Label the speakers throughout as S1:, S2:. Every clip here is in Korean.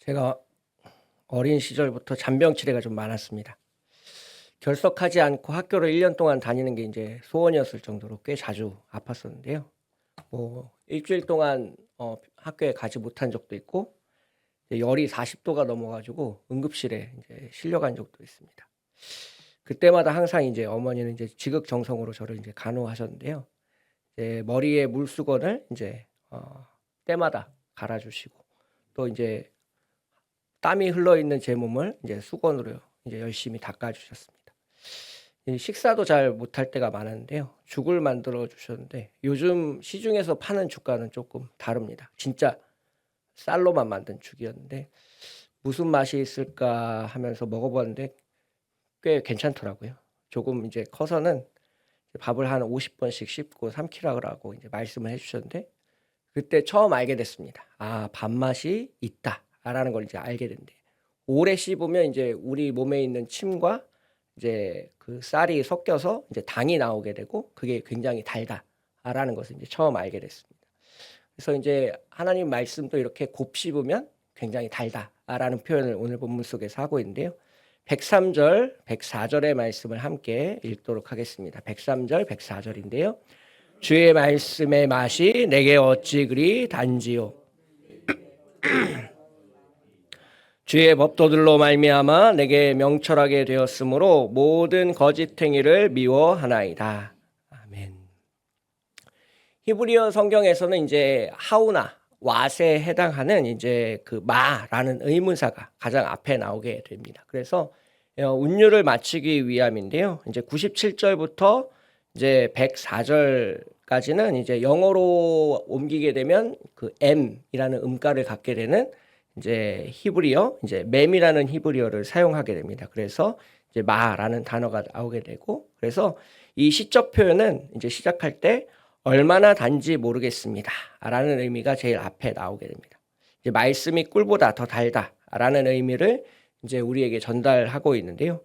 S1: 제가 어린 시절부터 잔병치레가 좀 많았습니다. 결석하지 않고 학교를 1년 동안 다니는 게 이제 소원이었을 정도로 꽤 자주 아팠었는데요. 뭐 일주일 동안 학교에 가지 못한 적도 있고 이제 열이 40 도가 넘어 가지고 응급실에 이제 실려간 적도 있습니다. 그때마다 항상 이제 어머니는 이제 지극정성으로 저를 이제 간호하셨는데요. 이제 머리에 물수건을 이제 때마다 갈아 주시고 또 이제 땀이 흘러 있는 제 몸을 이제 수건으로 이제 열심히 닦아 주셨습니다. 이 식사도 잘 못할 때가 많았는데요. 죽을 만들어 주셨는데 요즘 시중에서 파는 죽과는 조금 다릅니다. 진짜 쌀로만 만든 죽이었는데 '무슨 맛이 있을까?' 하면서 먹어 봤는데 꽤 괜찮더라고요. 조금 이제 커서는 밥을 한 50 번씩 씹고 삼키라고 이제 말씀을 해 주셨는데 그때 처음 알게 됐습니다. '아 밥맛이 있다.'라는 걸 이제 알게 된대. 오래 씹으면 이제 우리 몸에 있는 침과 이제 그 쌀이 섞여서 이제 당이 나오게 되고 그게 굉장히 달다라는 것을 이제 처음 알게 됐습니다. 그래서 인제 하나님 말씀도 이렇게 곱씹으면 굉장히 달다라는 표현을 오늘 본문 속에서 하고 있는데요. 103 절, 104 절의 말씀을 함께 읽도록 하겠습니다. 103 절, 104 절인데요. 주의 말씀의 맛이 내게 어찌 그리 단지요. 주의 법도들로 말미암아 내게 명철하게 되었으므로 모든 거짓행위를 미워하나이다. 아멘. 히브리어 성경에서는 이제 하우나 왓에 해당하는 이제 그 마라는 의문사가 가장 앞에 나오게 됩니다. 그래서 운율을 맞추기 위함인데요. 이제 97절부터 이제 104절까지는 이제 영어로 옮기게 되면 그 M이라는 음가를 갖게 되는 이제 히브리어, 이제 맴이라는 히브리어를 사용하게 됩니다. 그래서 이제 마라는 단어가 나오게 되고, 그래서 이 시적 표현은 이제 시작할 때 얼마나 단지 모르겠습니다. 라는 의미가 제일 앞에 나오게 됩니다. 이제 말씀이 꿀보다 더 달다라는 의미를 이제 우리에게 전달하고 있는데요.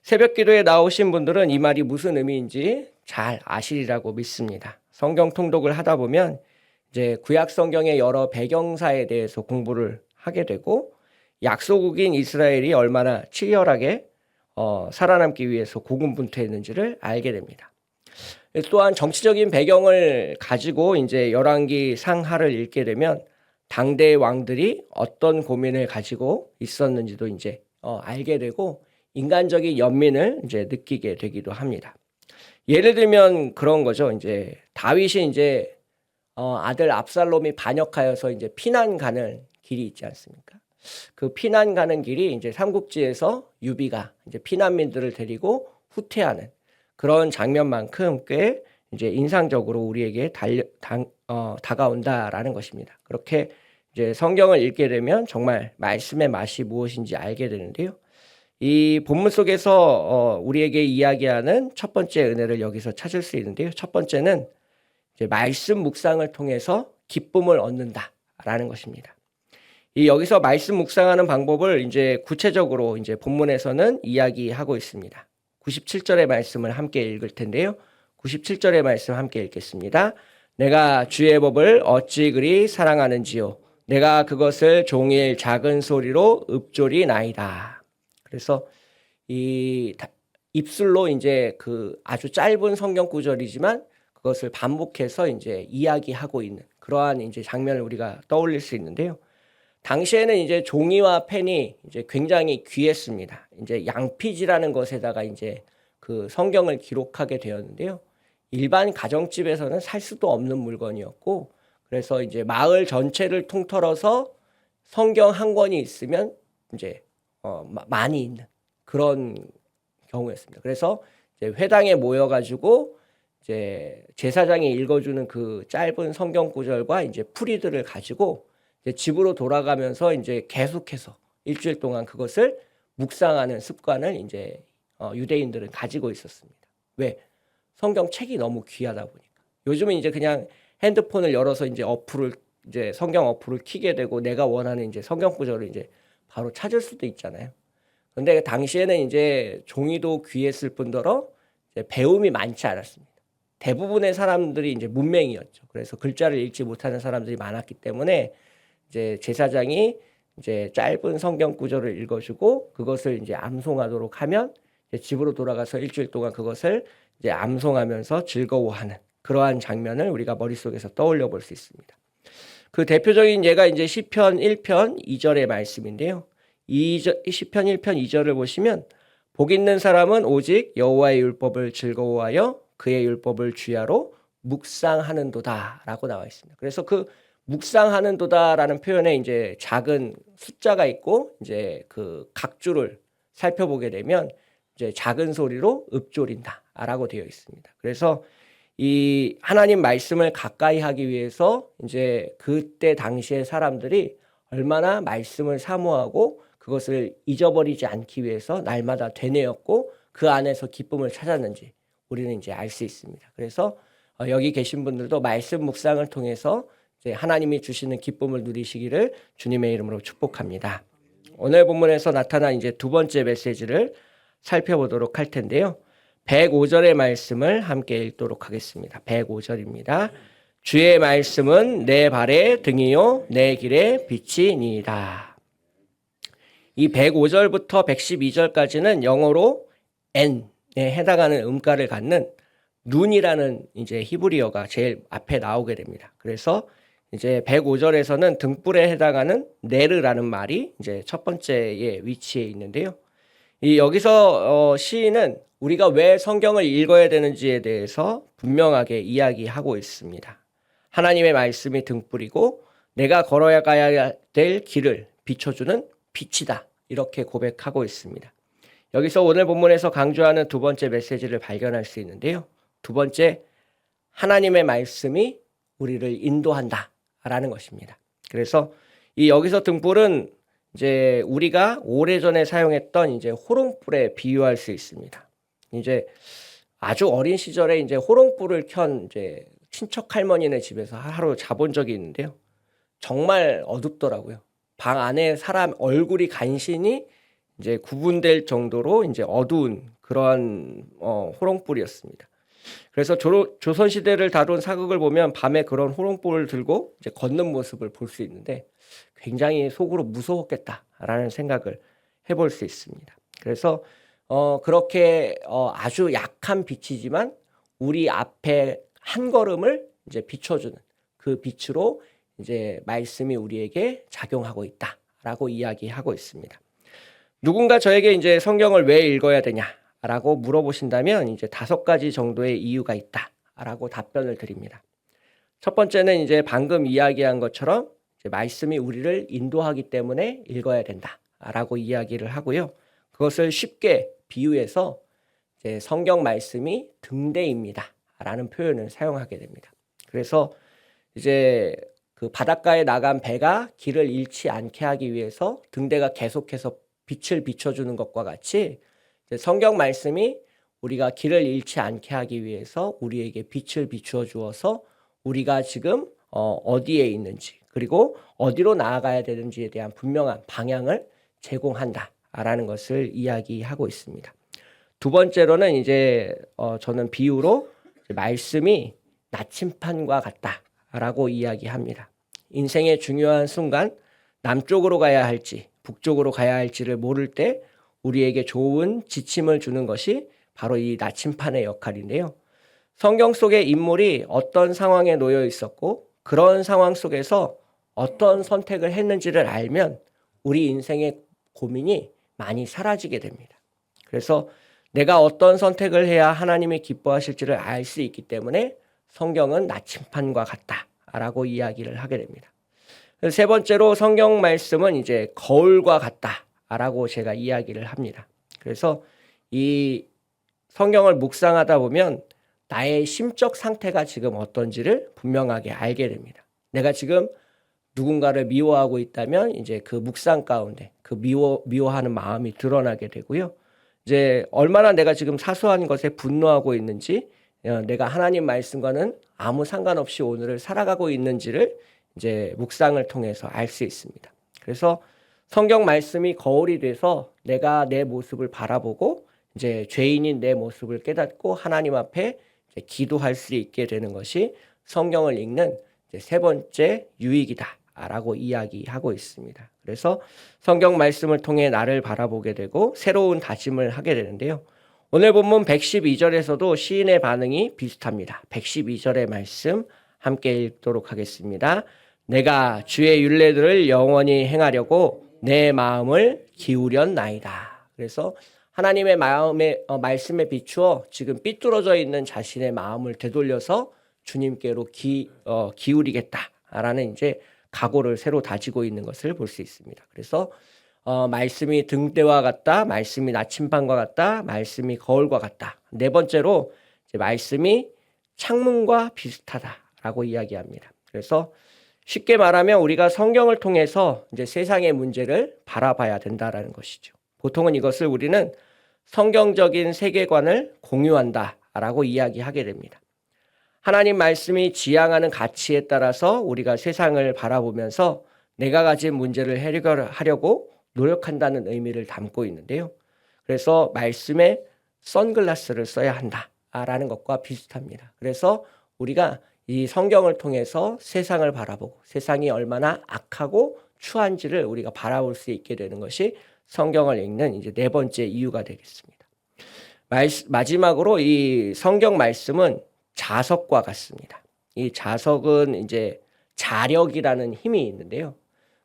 S1: 새벽 기도에 나오신 분들은 이 말이 무슨 의미인지 잘 아시리라고 믿습니다. 성경 통독을 하다 보면 이제 구약 성경의 여러 배경사에 대해서 공부를 하게 되고 약소국인 이스라엘이 얼마나 치열하게 살아남기 위해서 고군분투했는지를 알게 됩니다. 또한 정치적인 배경을 가지고 이제 열왕기 상하를 읽게 되면 당대의 왕들이 어떤 고민을 가지고 있었는지도 이제 알게 되고 인간적인 연민을 이제 느끼게 되기도 합니다. 예를 들면 그런 거죠. 이제 다윗이 이제 아들 압살롬이 반역하여서 이제 피난 가는 길이 있지 않습니까? 그 피난 가는 길이 이제 삼국지에서 유비가 이제 피난민들을 데리고 후퇴하는 그런 장면만큼 꽤 이제 인상적으로 우리에게 다가온다라는 것입니다. 그렇게 이제 성경을 읽게 되면 정말 말씀의 맛이 무엇인지 알게 되는데요. 이 본문 속에서 우리에게 이야기하는 첫 번째 은혜를 여기서 찾을 수 있는데요. 첫 번째는 이제 말씀 묵상을 통해서 기쁨을 얻는다라는 것입니다. 이 여기서 말씀 묵상하는 방법을 이제 구체적으로 이제 본문에서는 이야기하고 있습니다. 97절의 말씀을 함께 읽을 텐데요. 97절의 말씀 함께 읽겠습니다. 내가 주의 법을 어찌 그리 사랑하는지요. 내가 그것을 종일 작은 소리로 읊조리나이다. 그래서 이 입술로 이제 그 아주 짧은 성경 구절이지만 그것을 반복해서 이제 이야기하고 있는 그러한 이제 장면을 우리가 떠올릴 수 있는데요. 당시에는 이제 종이와 펜이 이제 굉장히 귀했습니다. 이제 양피지라는 것에다가 이제 그 성경을 기록하게 되었는데요. 일반 가정집에서는 살 수도 없는 물건이었고, 그래서 이제 마을 전체를 통틀어서 성경 한 권이 있으면 이제 많이 있는 그런 경우였습니다. 그래서 이제 회당에 모여가지고 이제 제사장이 읽어주는 그 짧은 성경 구절과 이제 풀이들을 가지고 이제 집으로 돌아가면서 이제 계속해서 일주일 동안 그것을 묵상하는 습관을 이제 유대인들은 가지고 있었습니다. 왜? 성경 책이 너무 귀하다 보니까. 요즘은 이제 그냥 핸드폰을 열어서 이제 이제 성경 어플을 켜게 되고 내가 원하는 이제 성경 구절을 이제 바로 찾을 수도 있잖아요. 근데 당시에는 이제 종이도 귀했을 뿐더러 이제 배움이 많지 않았습니다. 대부분의 사람들이 이제 문맹이었죠. 그래서 글자를 읽지 못하는 사람들이 많았기 때문에 이제 제사장이 이제 짧은 성경 구절을 읽어주고 그것을 이제 암송하도록 하면 이제 집으로 돌아가서 일주일 동안 그것을 이제 암송하면서 즐거워하는 그러한 장면을 우리가 머릿속에서 떠올려 볼 수 있습니다. 그 대표적인 예가 이제 시편 1편 2절의 말씀인데요. 시편 1편 2절을 보시면 복 있는 사람은 오직 여호와의 율법을 즐거워하여 그의 율법을 주야로 묵상하는도다라고 나와 있습니다. 그래서 그 묵상하는도다라는 표현에 이제 작은 숫자가 있고 이제 그 각주를 살펴보게 되면 이제 작은 소리로 읊조린다라고 되어 있습니다. 그래서 이 하나님 말씀을 가까이 하기 위해서 이제 그때 당시의 사람들이 얼마나 말씀을 사모하고 그것을 잊어버리지 않기 위해서 날마다 되뇌었고 그 안에서 기쁨을 찾았는지 우리는 이제 알 수 있습니다. 그래서 여기 계신 분들도 말씀 묵상을 통해서 이제 하나님이 주시는 기쁨을 누리시기를 주님의 이름으로 축복합니다. 오늘 본문에서 나타난 이제 두 번째 메시지를 살펴보도록 할 텐데요. 105절의 말씀을 함께 읽도록 하겠습니다. 105절입니다. 주의 말씀은 내 발의 등이요 내 길의 빛이니이다. 이 105절부터 112절까지는 영어로 N에 해당하는 음가를 갖는 눈이라는 이제 히브리어가 제일 앞에 나오게 됩니다. 그래서 이제 105절에서는 등불에 해당하는 네르라는 말이 이제 첫 번째의 위치에 있는데요. 여기서 시인은 우리가 왜 성경을 읽어야 되는지에 대해서 분명하게 이야기하고 있습니다. 하나님의 말씀이 등불이고 내가 걸어야 가야 될 길을 비춰주는 빛이다. 이렇게 고백하고 있습니다. 여기서 오늘 본문에서 강조하는 두 번째 메시지를 발견할 수 있는데요. 두 번째, 하나님의 말씀이 우리를 인도한다라는 것입니다. 그래서 여기서 등불은 이제 우리가 오래전에 사용했던 이제 호롱불에 비유할 수 있습니다. 이제 아주 어린 시절에 이제 호롱불을 켠 이제 친척 할머니네 집에서 하루 자본 적이 있는데요. 정말 어둡더라고요. 방 안에 사람 얼굴이 간신히 이제 구분될 정도로 이제 어두운 그런 호롱불이었습니다. 그래서 조선 시대를 다룬 사극을 보면 밤에 그런 호롱불을 들고 이제 걷는 모습을 볼 수 있는데 굉장히 속으로 무서웠겠다라는 생각을 해볼 수 있습니다. 그래서 그렇게 아주 약한 빛이지만 우리 앞에 한 걸음을 이제 비춰주는 그 빛으로 이제 말씀이 우리에게 작용하고 있다라고 이야기하고 있습니다. 누군가 저에게 이제 성경을 왜 읽어야 되냐라고 물어보신다면 이제 5가지 정도의 이유가 있다라고 답변을 드립니다. 첫 번째는 이제 방금 이야기한 것처럼 이제 말씀이 우리를 인도하기 때문에 읽어야 된다라고 이야기를 하고요. 그것을 쉽게 비유해서 이제 성경 말씀이 등대입니다라는 표현을 사용하게 됩니다. 그래서 이제 그 바닷가에 나간 배가 길을 잃지 않게 하기 위해서 등대가 계속해서 빛을 비춰주는 것과 같이 이제 성경 말씀이 우리가 길을 잃지 않게 하기 위해서 우리에게 빛을 비추어 주어서 우리가 지금 어디에 있는지 그리고 어디로 나아가야 되는지에 대한 분명한 방향을 제공한다라는 것을 이야기하고 있습니다. 두 번째로는 이제 저는 비유로 말씀이 나침판과 같다라고 이야기합니다. 인생의 중요한 순간 남쪽으로 가야 할지 북쪽으로 가야 할지를 모를 때 우리에게 좋은 지침을 주는 것이 바로 이 나침판의 역할인데요. 성경 속의 인물이 어떤 상황에 놓여 있었고 그런 상황 속에서 어떤 선택을 했는지를 알면 우리 인생의 고민이 많이 사라지게 됩니다. 그래서 내가 어떤 선택을 해야 하나님이 기뻐하실지를 알 수 있기 때문에 성경은 나침판과 같다라고 이야기를 하게 됩니다. 세 번째로 성경 말씀은 이제 거울과 같다라고 제가 이야기를 합니다. 그래서 이 성경을 묵상하다 보면 나의 심적 상태가 지금 어떤지를 분명하게 알게 됩니다. 내가 지금 누군가를 미워하고 있다면 이제 그 묵상 가운데 그 미워하는 마음이 드러나게 되고요. 이제 얼마나 내가 지금 사소한 것에 분노하고 있는지, 내가 하나님 말씀과는 아무 상관없이 오늘을 살아가고 있는지를 이제 묵상을 통해서 알 수 있습니다. 그래서 성경 말씀이 거울이 돼서 내가 내 모습을 바라보고 이제 죄인인 내 모습을 깨닫고 하나님 앞에 이제 기도할 수 있게 되는 것이 성경을 읽는 이제 세 번째 유익이다라고 이야기하고 있습니다. 그래서 성경 말씀을 통해 나를 바라보게 되고 새로운 다짐을 하게 되는데요. 오늘 본문 112절에서도 시인의 반응이 비슷합니다. 112절의 말씀 함께 읽도록 하겠습니다. 내가 주의 율례들을 영원히 행하려고 내 마음을 기울였나이다. 그래서 하나님의 말씀에 비추어 지금 삐뚤어져 있는 자신의 마음을 되돌려서 주님께로 기울이겠다라는 이제 각오를 새로 다지고 있는 것을 볼 수 있습니다. 그래서 말씀이 등대와 같다, 말씀이 나침반과 같다, 말씀이 거울과 같다. 네 번째로 이제 말씀이 창문과 비슷하다라고 이야기합니다. 그래서 쉽게 말하면 우리가 성경을 통해서 이제 세상의 문제를 바라봐야 된다라는 것이죠. 보통은 이것을 우리는 성경적인 세계관을 공유한다라고 이야기하게 됩니다. 하나님 말씀이 지향하는 가치에 따라서 우리가 세상을 바라보면서 내가 가진 문제를 해결하려고 노력한다는 의미를 담고 있는데요. 그래서 말씀에 선글라스를 써야 한다라는 것과 비슷합니다. 그래서 우리가 이 성경을 통해서 세상을 바라보고 세상이 얼마나 악하고 추한지를 우리가 바라볼 수 있게 되는 것이 성경을 읽는 이제 네 번째 이유가 되겠습니다. 마지막으로 이 성경 말씀은 자석과 같습니다. 이 자석은 이제 자력이라는 힘이 있는데요.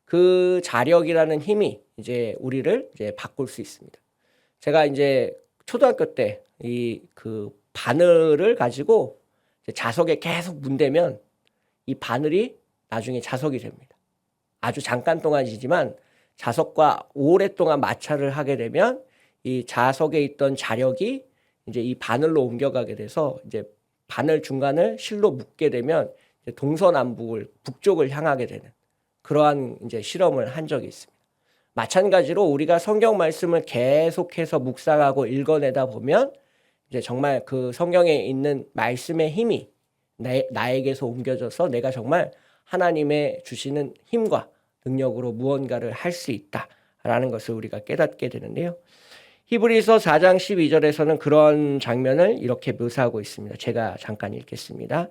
S1: 그 자력이라는 힘이 이제 우리를 이제 바꿀 수 있습니다. 제가 이제 초등학교 때 이 그 바늘을 가지고 자석에 계속 문대면 이 바늘이 나중에 자석이 됩니다. 아주 잠깐 동안이지만 자석과 오랫동안 마찰을 하게 되면 이 자석에 있던 자력이 이제 이 바늘로 옮겨가게 돼서 이제 바늘 중간을 실로 묶게 되면 이제 동서남북을 북쪽을 향하게 되는 그러한 이제 실험을 한 적이 있습니다. 마찬가지로 우리가 성경 말씀을 계속해서 묵상하고 읽어내다 보면 이제 정말 그 성경에 있는 말씀의 힘이 나에게서 옮겨져서 내가 정말 하나님의 주시는 힘과 능력으로 무언가를 할 수 있다라는 것을 우리가 깨닫게 되는데요. 히브리서 4장 12절에서는 그런 장면을 이렇게 묘사하고 있습니다. 제가 잠깐 읽겠습니다.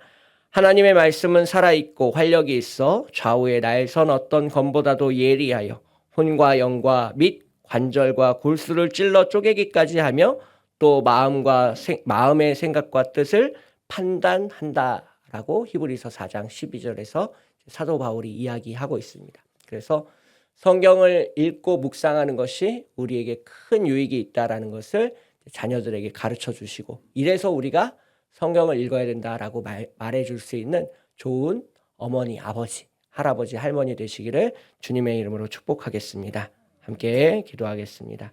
S1: 하나님의 말씀은 살아있고 활력이 있어 좌우에 날선 어떤 검보다도 예리하여 혼과 영과 및 관절과 골수를 찔러 쪼개기까지 하며 또 마음의 생각과 뜻을 판단한다라고 히브리서 4장 12절에서 사도 바울이 이야기하고 있습니다. 그래서 성경을 읽고 묵상하는 것이 우리에게 큰 유익이 있다라는 것을 자녀들에게 가르쳐 주시고 이래서 우리가 성경을 읽어야 된다라고 말해줄 수 있는 좋은 어머니, 아버지, 할아버지, 할머니 되시기를 주님의 이름으로 축복하겠습니다. 함께 기도하겠습니다.